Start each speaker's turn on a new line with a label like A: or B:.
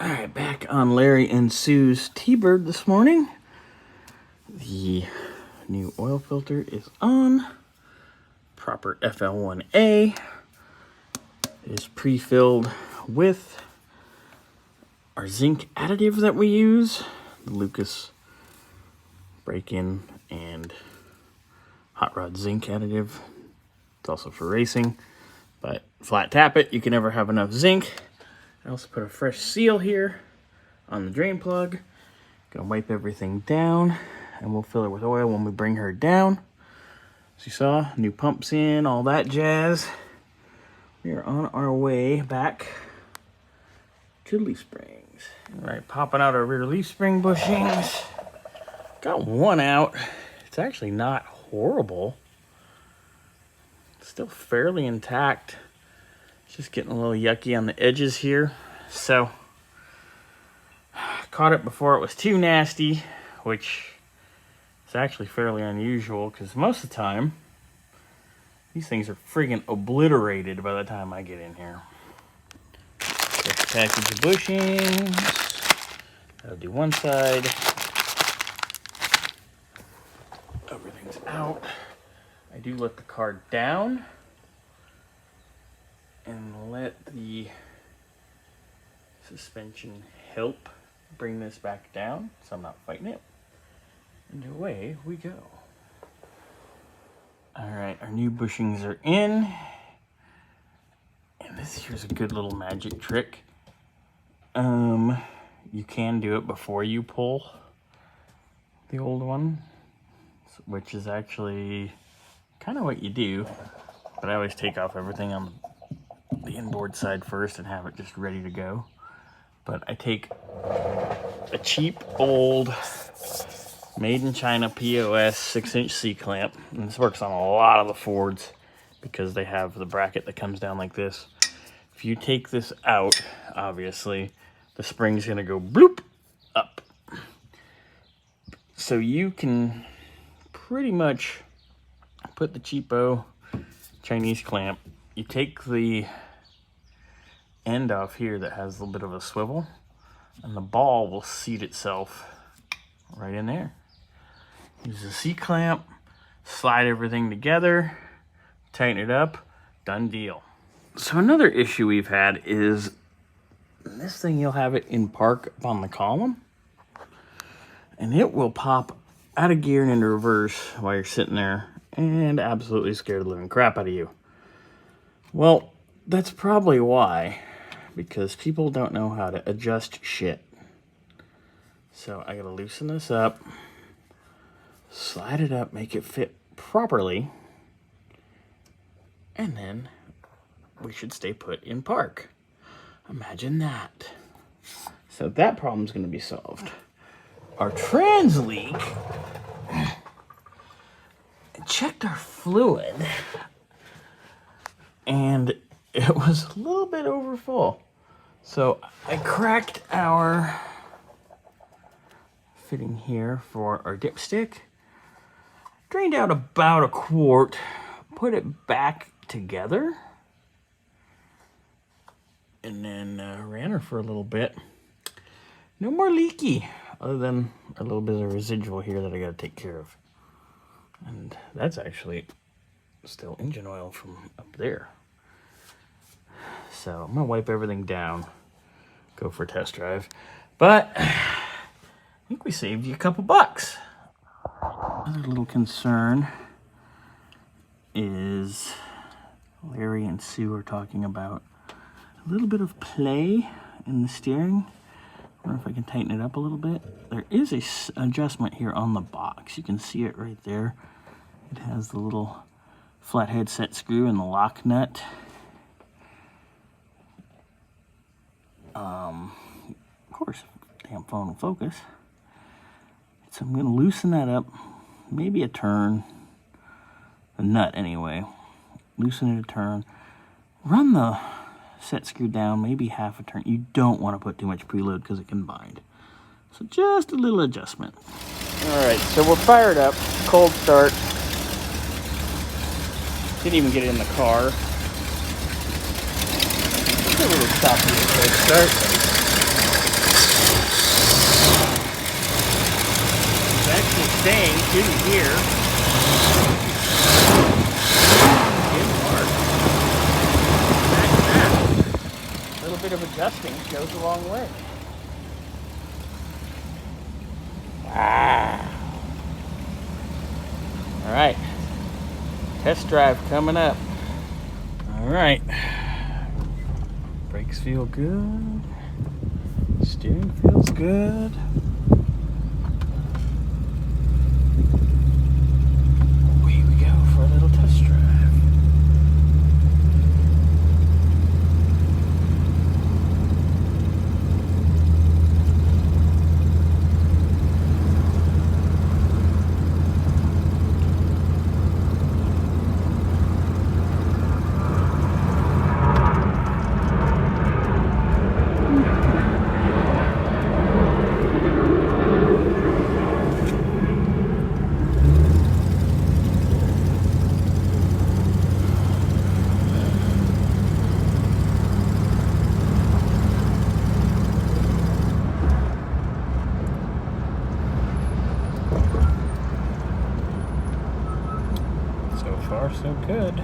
A: Alright, back on Larry and Sue's T-Bird this morning. The new oil filter is on. Proper FL1A is pre-filled with our zinc additive that we use. The Lucas break-in and hot rod zinc additive. It's also for racing, but flat tap it, you can never have enough zinc. I also put a fresh seal here on the drain plug. Gonna wipe everything down and we'll fill her with oil when we bring her down. As you saw, new pumps in, all that jazz. We are on our way back to leaf springs. All right, popping out our rear leaf spring bushings. Got one out. It's actually not horrible. It's still fairly intact. Just getting a little yucky on the edges here. So, caught it before it was too nasty, which is actually fairly unusual because most of the time, these things are friggin' obliterated by the time I get in here. First package of bushings. I'll do one side. Everything's out. I do let the car down and let the suspension help bring this back down so I'm not fighting it. And away we go. Alright, our new bushings are in. And here's a good little magic trick. You can do it before you pull the old one, which is actually kind of what you do, but I always take off everything on the inboard side first and have it just ready to go. But I take a cheap old made in China POS 6-inch C-clamp, and this works on a lot of the Fords because they have the bracket that comes down like this. If you take this out, obviously the spring's gonna go bloop up. So you can pretty much put the cheapo Chinese clamp, you take the end off here that has a little bit of a swivel, and the ball will seat itself right in there. Use the C-clamp, slide everything together, tighten it up, done deal. So another issue we've had is this thing, you'll have it in park up on the column, and it will pop out of gear and into reverse while you're sitting there and absolutely scare the living crap out of you. Well, that's probably why, because people don't know how to adjust shit. So I gotta loosen this up, slide it up, make it fit properly, and then we should stay put in park. Imagine that. So that problem's gonna be solved. Our trans leak, I checked our fluid, and it was a little bit over full. So I cracked our fitting here for our dipstick, drained out about a quart, put it back together, and then ran her for a little bit. No more leaky, other than a little bit of residual here that I gotta take care of. And that's actually still engine oil from up there. So I'm gonna wipe everything down, go for a test drive. But I think we saved you a couple bucks. Another little concern is Larry and Sue are talking about a little bit of play in the steering. I wonder if I can tighten it up a little bit. There is an adjustment here on the box. You can see it right there. It has the little flathead set screw and the lock nut. Of course, damn phone will focus. So I'm going to loosen that up, maybe a turn, the nut anyway. Loosen it a turn. Run the set screw down, maybe half a turn. You don't want to put too much preload because it can bind. So just a little adjustment. All right, so we're fired up. Cold start. Didn't even get it in the car. Just a little choppy at the start. heavy-duty here. In park. A little bit of adjusting goes a long way. Wow. All right. Test drive coming up. All right. Brakes feel good. Steering feels good. Away we go for a little test drive. So far, so good.